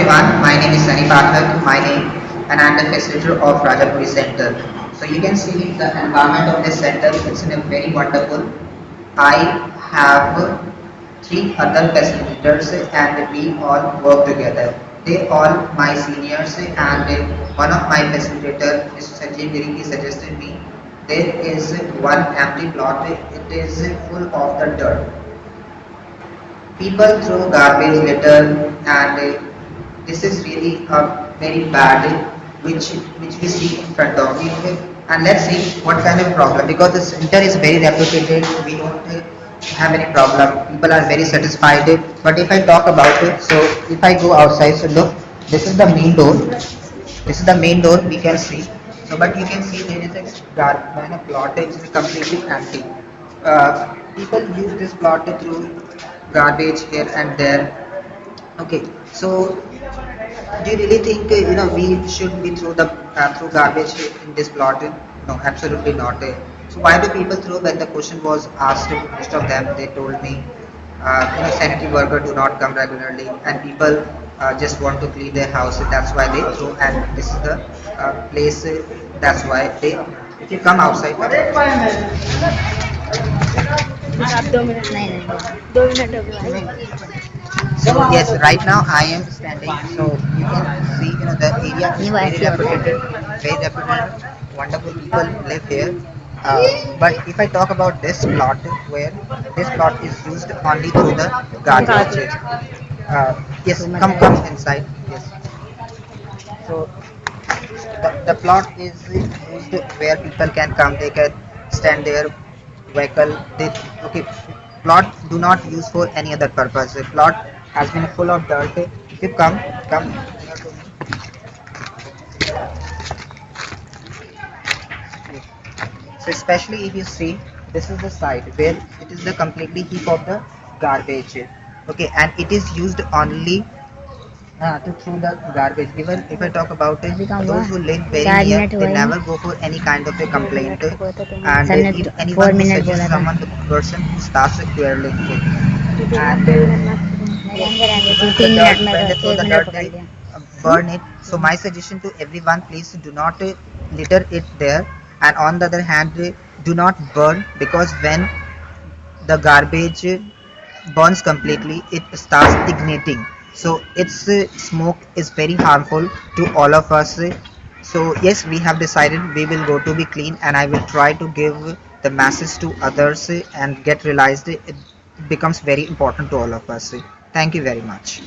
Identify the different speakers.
Speaker 1: Everyone, my name is Sunny Pathak, my name, and I'm the facilitator of Rajapuri Center. So you can see the environment of this center, it's in a very wonderful. I have three other facilitators and we all work together. They all my seniors and one of my facilitator, Mr. Sanjay Giri, he suggested me there is one empty plot, it is full of the dirt. People throw garbage litter and this is really a very bad which we see in front of you. And let's see what kind of problem, because the center is very reputed, we don't have any problem, people are very satisfied. But if I talk about it, so if I go outside, so look, this is the main door, this is the main door we can see. So but you can see there is a plot is completely empty. People use this plot to throw garbage here and there. Okay, so do you really think we should be throw garbage in this plot? No, absolutely not. So why do people throw? When the question was asked, most of them they told me, sanitary worker do not come regularly, and people just want to clean their house. That's why they throw, and this is the place. That's why they. If you come outside,
Speaker 2: आप 2 minute नहीं नहीं 2 minute हो गए भाई
Speaker 1: so yes, right now I am standing. So you can see, the area is
Speaker 2: You
Speaker 1: very
Speaker 2: are
Speaker 1: reputed, wonderful people live here. But if I talk about this plot, where this plot is used only through the garbage. Yes, come inside. Yes. So the plot is used where people can come, they can stand their vehicle. Okay, plot do not use for any other purpose. The plot has been full of dirt. If you come near to me. So especially if you see, this is the side where it is the completely heap of the garbage. Okay, and it is used only to throw the garbage. Even if I talk about it,
Speaker 2: अभी काम हुआ
Speaker 1: those who live very
Speaker 2: 4
Speaker 1: near,
Speaker 2: minute हुआ
Speaker 1: they
Speaker 2: है
Speaker 1: never go for any kind of a complaint. And
Speaker 2: sir ने
Speaker 1: if anyone
Speaker 2: 4
Speaker 1: who
Speaker 2: minute
Speaker 1: suggests
Speaker 2: बोला था
Speaker 1: someone, the person who starts quarreling it. And
Speaker 2: रहेंगे
Speaker 1: throw the
Speaker 2: 3
Speaker 1: dirt,
Speaker 2: minute में
Speaker 1: when they throw
Speaker 2: 1
Speaker 1: the
Speaker 2: minute
Speaker 1: dirt,
Speaker 2: पकड़
Speaker 1: they
Speaker 2: लिया
Speaker 1: burn it. So my suggestion to everyone, please do not litter it there. And on the other hand, do not burn, because when the garbage burns completely, it starts igniting. So its smoke is very harmful to all of us. So yes, we have decided we will go to be clean, and I will try to give the message to others and get realized it becomes very important to all of us. Thank you very much.